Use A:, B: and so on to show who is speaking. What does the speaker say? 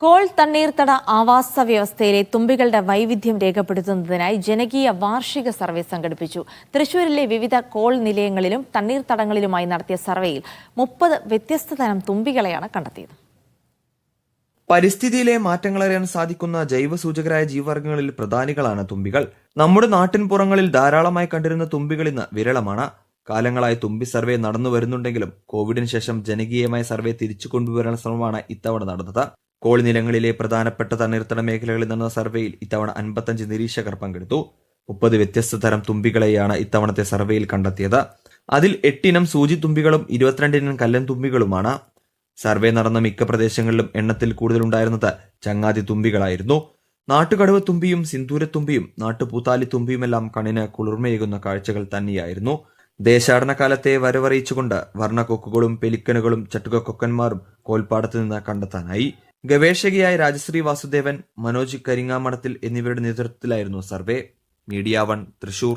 A: Call തണ്ണീർത്തട ആവാസ വ്യവസ്ഥയിലെ തുമ്പികളുടെ വൈവിധ്യം രേഖപ്പെടുത്തുന്നതിനായി ജനകീയ വാർഷിക സർവേ സംഘടിപ്പിച്ചു. തൃശൂരിലെ വിവിധ കോൾ നിലയങ്ങളിലും തണ്ണീർത്തടങ്ങളിലുമായി നടത്തിയ സർവേയിൽ 30 വ്യത്യസ്ത തരം തുമ്പികളെയാണ് കണ്ടെത്തിയത്.
B: പരിസ്ഥിതിയിലെ മാറ്റങ്ങളറിയാൻ സാധിക്കുന്ന ജൈവസൂചകരായ ജീവവർഗ്ഗങ്ങളിൽ പ്രധാനികളാണ് തുമ്പികൾ. നമ്മുടെ നാട്ടിൻപുറങ്ങളിൽ ധാരാളമായി കണ്ടിരുന്ന തുമ്പികൾ ഇന്ന് വിരളമാണ്. കാലങ്ങളായി തുമ്പി സർവേ നടന്നു വരുന്നുണ്ടെങ്കിലും കോവിഡിന് ശേഷം ജനകീയമായ സർവേ തിരിച്ചു കൊണ്ടുവരാനുള്ള ശ്രമമാണ് ഇത്തവണ നടന്നത്. കോൾ നിലങ്ങളിലെ പ്രധാനപ്പെട്ട തണ്ണീർത്തട മേഖലകളിൽ നടന്ന സർവേയിൽ ഇത്തവണ 55 നിരീക്ഷകർ പങ്കെടുത്തു. 30 വ്യത്യസ്ത തരം തുമ്പികളെയാണ് ഇത്തവണത്തെ സർവേയിൽ കണ്ടെത്തിയത്. അതിൽ 8 ഇനം സൂചി തുമ്പികളും 22 ഇനം കല്ലൻ തുമ്പികളുമാണ്. സർവേ നടന്ന മിക്ക പ്രദേശങ്ങളിലും എണ്ണത്തിൽ കൂടുതലുണ്ടായിരുന്നത് ചങ്ങാതി തുമ്പികളായിരുന്നു. നാട്ടുകടവ് തുമ്പിയും സിന്ദൂരത്തുമ്പിയും നാട്ടുപൂത്താലി തുമ്പിയുമെല്ലാം കണ്ണിന് കുളിർമയേകുന്ന കാഴ്ചകൾ തന്നെയായിരുന്നു. ദേശാടന കാലത്തെ വരവറിയിച്ചുകൊണ്ട് വർണ്ണക്കൊക്കുകളും പെലിക്കനുകളും ചട്ടുകക്കൊക്കന്മാരും കോൽപ്പാടത്ത് നിന്ന് കണ്ടെത്താനായി. ഗവേഷകയായ രാജശ്രീ വാസുദേവൻ, മനോജ് കരിങ്ങാമഠത്തിൽ എന്നിവരുടെ നേതൃത്വത്തിലായിരുന്നു സർവേ. മീഡിയ 1 തൃശൂർ.